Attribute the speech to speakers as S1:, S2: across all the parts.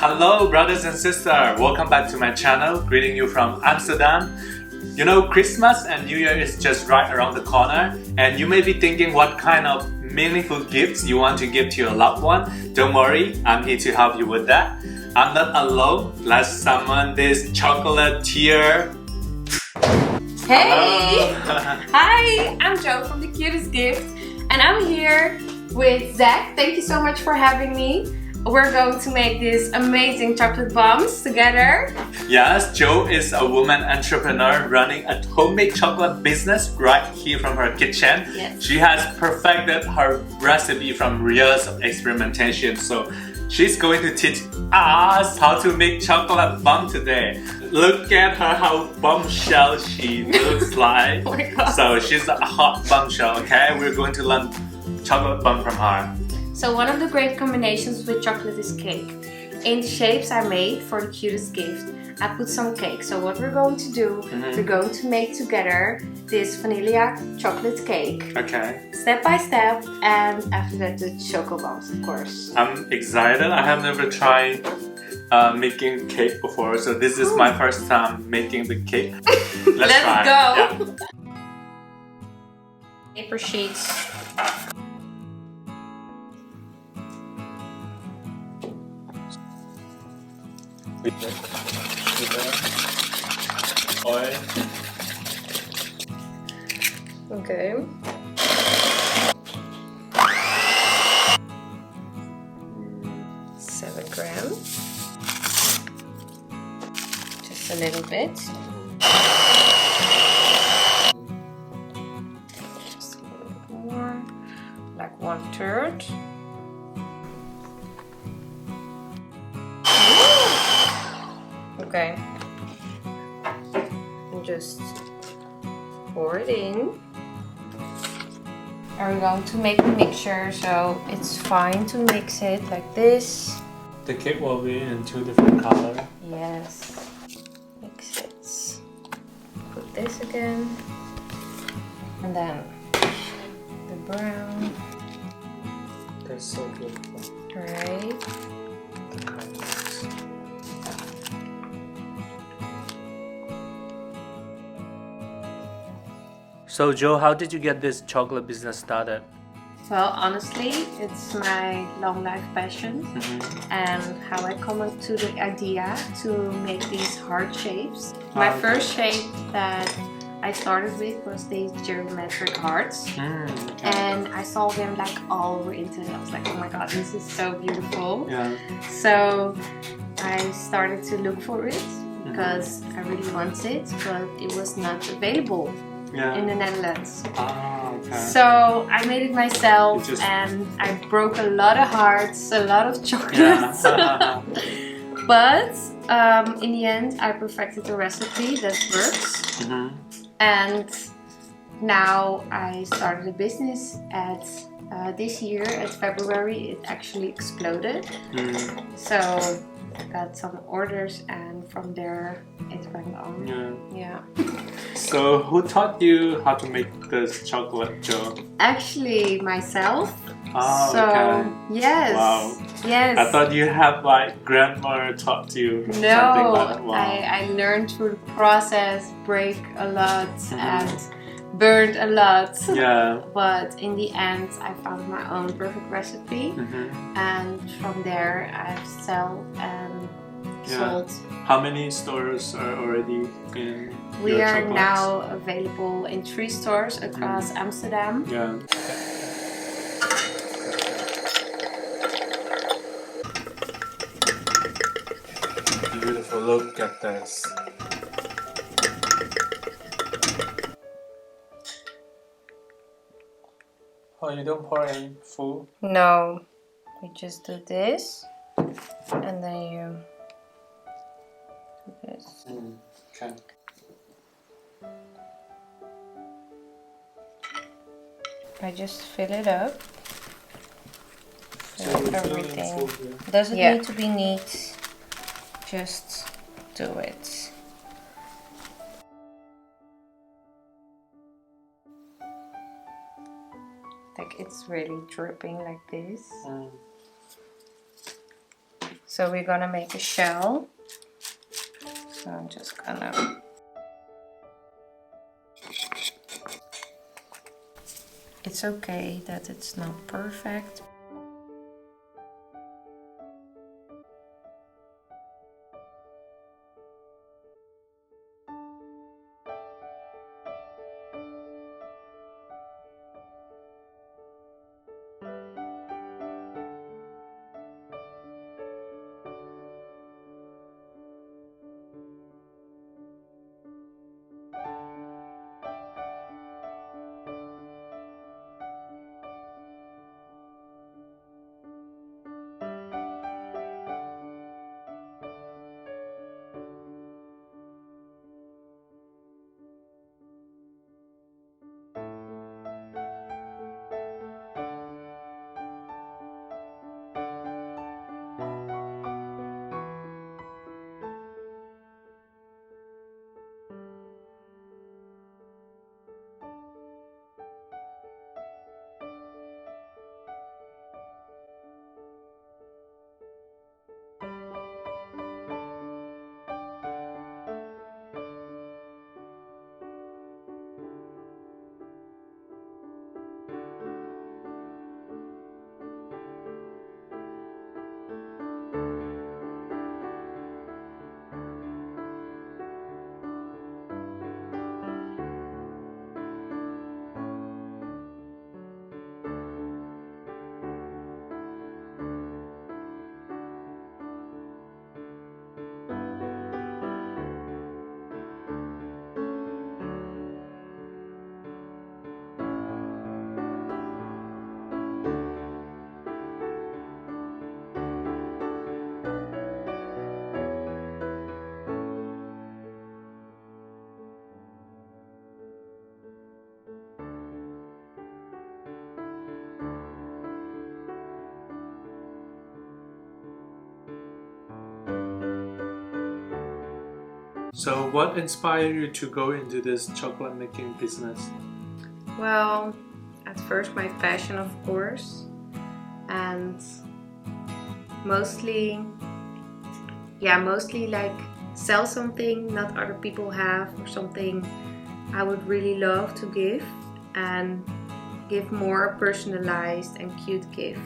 S1: Hello brothers and sisters, welcome back to my channel, greeting you from Amsterdam. You know, Christmas and New Year is just right around the corner, and you may be thinking what kind of meaningful gifts you want to give to your loved one. Don't worry, I'm here to help you with that. I'm not alone. Let's summon this chocolatier.
S2: Hey! Hi, I'm Jo from The Cutest Gift, and I'm here with Zach. Thank you so much for having me. We're going to make these amazing chocolate bombs together.
S1: Yes, Jo is a woman entrepreneur running a homemade chocolate business right here from her kitchen.
S2: Yes.
S1: She has perfected her recipe from years of experimentation, so she's going to teach us how to make chocolate bomb today. Look at her, how bombshell she looks like.
S2: Oh my God.
S1: So she's a hot bombshell, okay? We're going to learn chocolate bomb from her.
S2: So one of the great combinations with chocolate is cake. In the shapes I made for The Cutest Gift, I put some cake. So what we're going to do, we're going to make together this vanilla chocolate cake.
S1: Okay.
S2: Step by step, and after that the choco bombs, of course.
S1: I'm excited. I have never tried making cake before, so this is my first time making the cake. Let's try.
S2: Go!
S1: Yeah.
S2: Paper sheets.
S1: Oil.
S2: Okay. $7 grams. Just a little bit. Just a little bit more, like 1/3. Okay. And just pour it in. And we're going to make a mixture, so it's fine to mix it like this.
S1: The cake will be in 2 different colors.
S2: Yes. Mix it. Put this again. And then the brown.
S1: That's so beautiful.
S2: Alright.
S1: The colors. So Jo, how did you get this chocolate business started?
S2: Well, honestly, it's my long life passion, and how I come up to the idea to make these heart shapes. My first shape that I started with was these geometric hearts, and I saw them like all over internet. I was like, oh my god, this is so beautiful.
S1: Yeah.
S2: So I started to look for it because I really wanted it, but it was not available in the Netherlands.
S1: Ah, okay.
S2: So I made it myself,
S1: You just-
S2: and I broke a lot of hearts, a lot of chocolates.
S1: Yeah.
S2: But in the end, I perfected a recipe that works. And now I started a business at this year, at February, it actually exploded. So I got some orders, and from there it went on. Yeah.
S1: So who taught you how to make this chocolate, Jo?
S2: Actually, myself.
S1: Oh,
S2: So
S1: okay.
S2: yes.
S1: Wow.
S2: Yes.
S1: I thought you had like grandma taught you something
S2: No,
S1: like that. Wow.
S2: I learned through the process, break a lot and burned a lot.
S1: Yeah.
S2: But in the end, I found my own perfect recipe, and from there I've sold and sold.
S1: How many stores are already in
S2: We
S1: your
S2: are
S1: chocolates?
S2: now available in 3 stores across Amsterdam.
S1: Yeah. Beautiful, look at this. Oh, you don't pour any full?
S2: No, we just do this, and then you do this.
S1: Okay.
S2: I just fill it up.
S1: So you're filling
S2: Everything.
S1: full here.
S2: Doesn't need to be neat. Just do it. Like it's really dripping like this. So we're gonna make a shell. So I'm just gonna... It's okay that it's not perfect.
S1: So what inspired you to go into this chocolate making business?
S2: Well, at first my passion, of course, and mostly like sell something not other people have, or something I would really love to give, and give more personalized and cute gift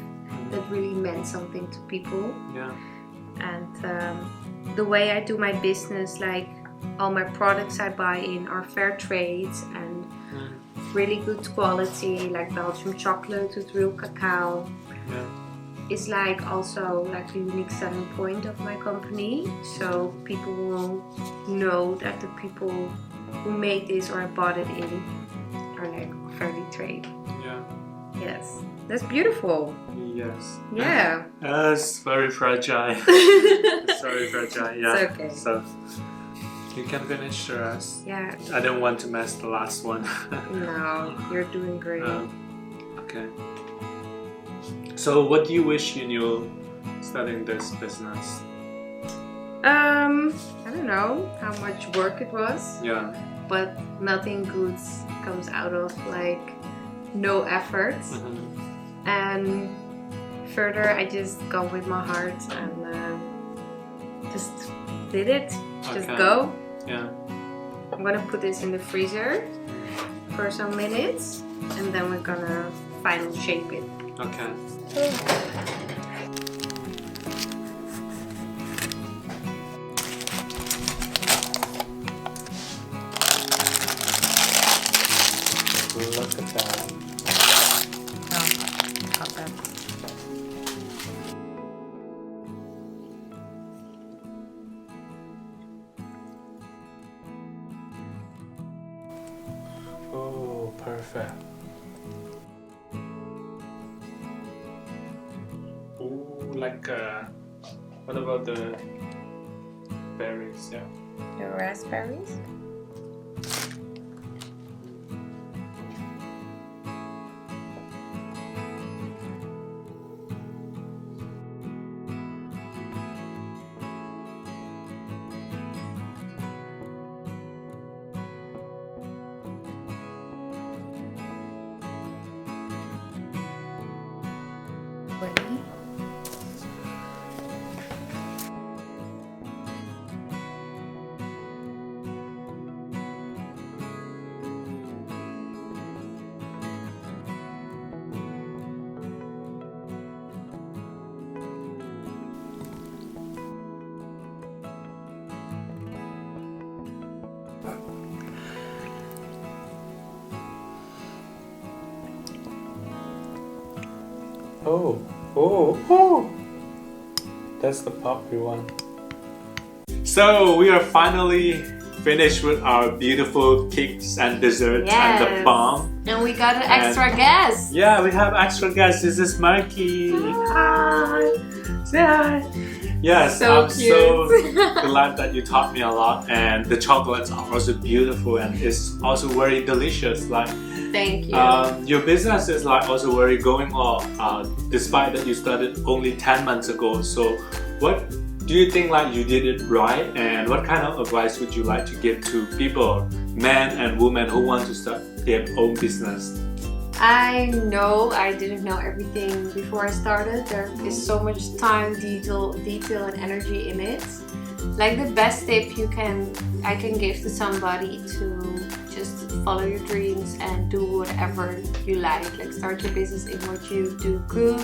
S2: that really meant something to people.
S1: Yeah.
S2: And the way I do my business, like all my products I buy in are fair trade and really good quality, like Belgium chocolate with real cacao.
S1: Yeah.
S2: It's like also like the unique selling point of my company, so people will know that the people who made this or I bought it in are like fairly trade.
S1: Yeah.
S2: Yes, that's beautiful.
S1: Yes.
S2: Yeah.
S1: It's very fragile. It's very fragile. Yeah.
S2: It's okay.
S1: So you can finish the rest.
S2: Yeah.
S1: I don't want to mess the last one.
S2: No, you're doing great.
S1: Okay. So what do you wish you knew starting this business?
S2: I don't know how much work it was.
S1: Yeah.
S2: But nothing good comes out of like no effort. And further, I just go with my heart and just did it. Just
S1: Okay.
S2: go.
S1: Yeah.
S2: I'm gonna put this in the freezer for some minutes, and then we're gonna final shape it.
S1: Okay. Look at that.
S2: Oh, got that.
S1: Oh, perfect. Oh, like what about the berries? Yeah.
S2: The raspberries. Ready?
S1: Oh, oh, oh! That's the poppy one. So we are finally finished with our beautiful cakes and desserts and the bomb.
S2: And we got an extra guest.
S1: Yeah, we have extra guest. This is Marky. Hi. Say hi. Yes,
S2: So
S1: I'm
S2: cute.
S1: so glad that you taught me a lot, and the chocolates are also beautiful and it's also very delicious. Like,
S2: thank you.
S1: your business is like also very going on, despite that you started only 10 months ago. So, what do you think like you did it right, and what kind of advice would you like to give to people, men and women who want to start their own business?
S2: I know I didn't know everything before I started. There is so much time, detail and energy in it. Like the best tip I can give to somebody to just follow your dreams and do whatever you like. Like start your business in what you do good,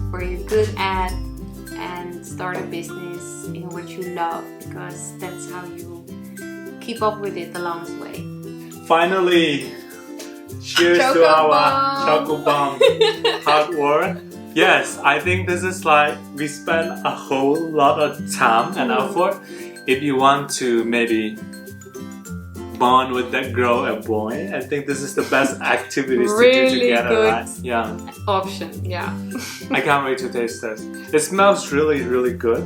S2: where you're good at, and start a business in what you love, because that's how you keep up with it along the way.
S1: Finally, cheers to our Choco Bomb hard work. Yes, I think this is like we spend a whole lot of time and effort. If you want to maybe bond with that girl or boy, I think this is the best activities to do together,
S2: good
S1: right? Yeah.
S2: option, yeah.
S1: I can't wait to taste this. It smells really, really good.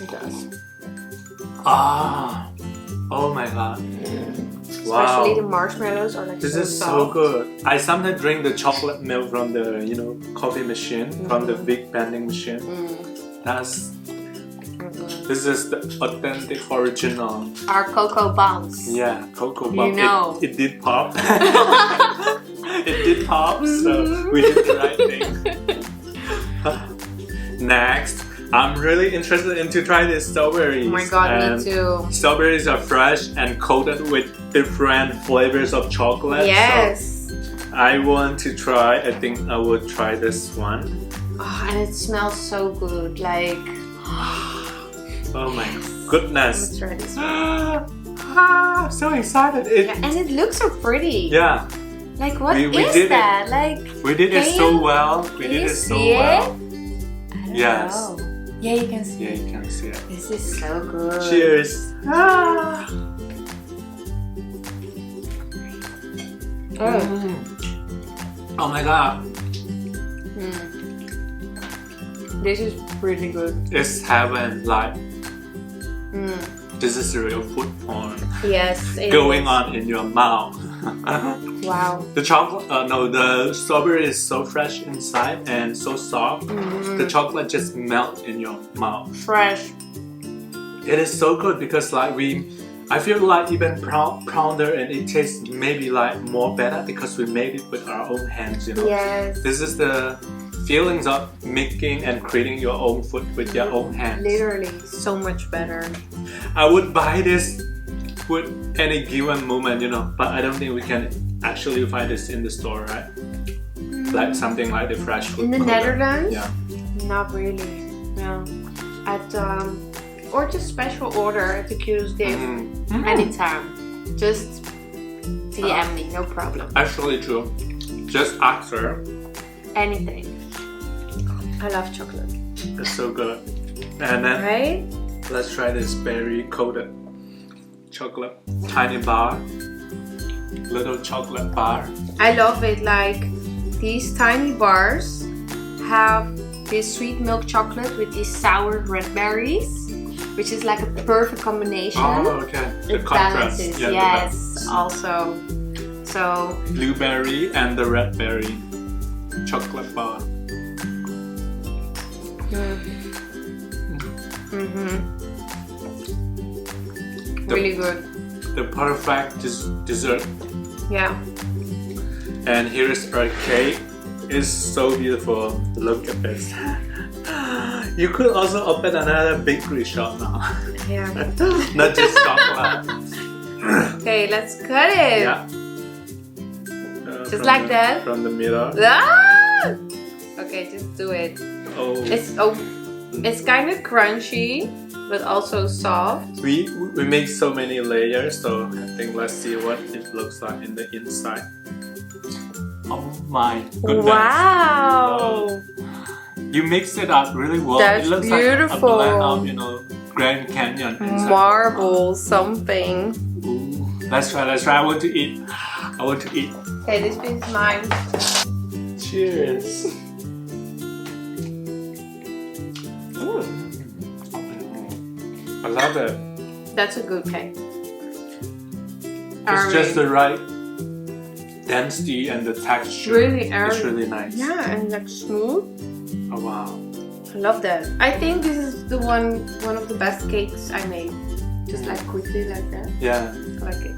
S2: It does.
S1: Ah, oh my god.
S2: Especially the
S1: Wow.
S2: marshmallows are like
S1: This
S2: so
S1: is so
S2: soft.
S1: good. I sometimes drink the chocolate milk from the, coffee machine, from the big vending machine. This is the authentic original.
S2: Our cocoa bombs.
S1: Yeah, cocoa
S2: You
S1: bomb.
S2: know.
S1: It did pop. It did pop, so we did the right thing. Next, I'm really interested in to try these strawberries.
S2: Oh my god,
S1: And
S2: me too.
S1: Strawberries are fresh and coated with different flavors of chocolate.
S2: Yes.
S1: So I want to try. I think I would try this one.
S2: Oh, and it smells so good. Like,
S1: Oh my goodness.
S2: let's try this one.
S1: I'm so excited.
S2: Yeah, and it looks so pretty.
S1: Yeah,
S2: Like, what
S1: We
S2: is
S1: did it.
S2: that? Like,
S1: we did it
S2: Can
S1: so
S2: you-
S1: well. We
S2: can
S1: did
S2: you
S1: it so
S2: see
S1: well.
S2: I don't
S1: Yes.
S2: know. Yeah, you can see.
S1: Yeah, you can see it.
S2: This is so good.
S1: Cheers. Oh my god.
S2: This is really good.
S1: It's heaven. Like,
S2: Mm.
S1: this is real food porn
S2: Yes. it
S1: going
S2: is.
S1: on in your mouth.
S2: Wow.
S1: The chocolate, the strawberry is so fresh inside and so soft. The chocolate just melts in your mouth.
S2: Fresh.
S1: It is so good because like I feel like even pounder and it tastes maybe like more better because we made it with our own hands,
S2: Yes.
S1: This is the feelings of making and creating your own food with your own hands.
S2: Literally, so much better.
S1: I would buy this with any given moment, but I don't think we can actually find this in the store, right? Like something like the fresh food.
S2: In the
S1: cover.
S2: Netherlands?
S1: Yeah.
S2: Not really. No. At or just special order at the Q's gift anytime. Just DM me, no problem.
S1: Actually true. Just ask her.
S2: Anything. I love chocolate.
S1: It's so good. And then
S2: Right?
S1: let's try this berry coated chocolate tiny bar. Little chocolate bar.
S2: I love it. Like, these tiny bars have this sweet milk chocolate with these sour red berries, which is like a perfect combination.
S1: Oh, okay. The
S2: It
S1: contrast.
S2: balances,
S1: Yeah, the
S2: yes,
S1: balance.
S2: also. So,
S1: Blueberry and the red berry chocolate bar.
S2: really good.
S1: The perfect dessert.
S2: Yeah.
S1: And here is our cake. It's so beautiful. Look at this. You could also open another bakery shop now.
S2: Yeah.
S1: Not just chocolate.
S2: Okay, let's cut it.
S1: Yeah.
S2: Just like that?
S1: From the middle.
S2: Ah! Okay, just do it.
S1: Oh.
S2: It's kind of crunchy, but also soft.
S1: We make so many layers, so I think let's see what it looks like in the inside. Oh my goodness.
S2: Wow!
S1: You mix it up really well.
S2: That's
S1: it looks
S2: beautiful.
S1: like a blend of, you know, Grand Canyon.
S2: Marble something.
S1: Ooh, let's try. I want to eat.
S2: Okay, this piece is mine.
S1: Cheers. I love it.
S2: That's a good cake.
S1: It's just the right density and the texture.
S2: Really
S1: It's really nice.
S2: Yeah, and like smooth.
S1: Oh wow.
S2: I love that. I think this is the one of the best cakes I made. Just like quickly like that.
S1: Yeah.
S2: I like it.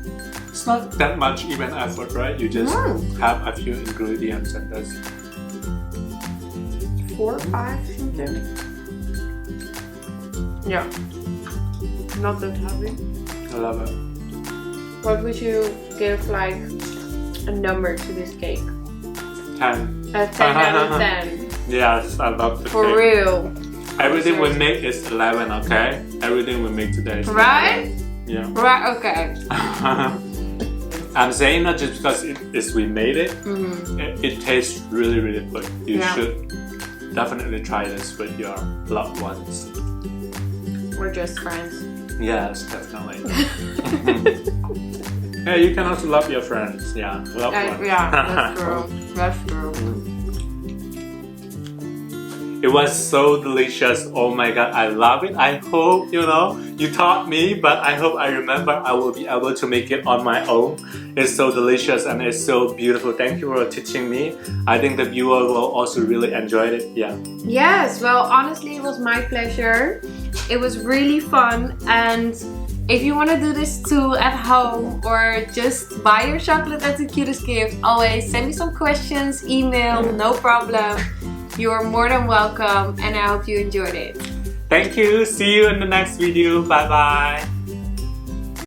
S1: It's not that much even effort, right? You just have a few ingredients and that's
S2: 4 or 5 something. Yeah. Not that heavy.
S1: I love it.
S2: What would you give like a number to this cake?
S1: 10.
S2: A 10 out of 10.
S1: Yes, I love the
S2: For
S1: cake.
S2: real.
S1: Everything we make is 11, okay? Everything we make today is 11.
S2: Right?
S1: Yeah.
S2: Right, okay.
S1: I'm saying that just because we made it, it tastes really, really good. You should definitely try this with your loved ones.
S2: We're just friends.
S1: Yes, definitely. Yeah, you can also love your friends. Yeah, loved ones.
S2: Yeah, that's true. That's true.
S1: It was so delicious. Oh my god, I love it. I hope, you know, you taught me, but I hope I remember I will be able to make it on my own. It's so delicious and it's so beautiful. Thank you for teaching me. I think the viewer will also really enjoy it. Yeah.
S2: Yes, well, honestly, it was my pleasure. It was really fun, and if you want to do this too at home or just buy your chocolate as the cutest gift, always send me some questions, email, no problem. You're more than welcome, and I hope you enjoyed it.
S1: Thank you. See you in the next video. Bye bye.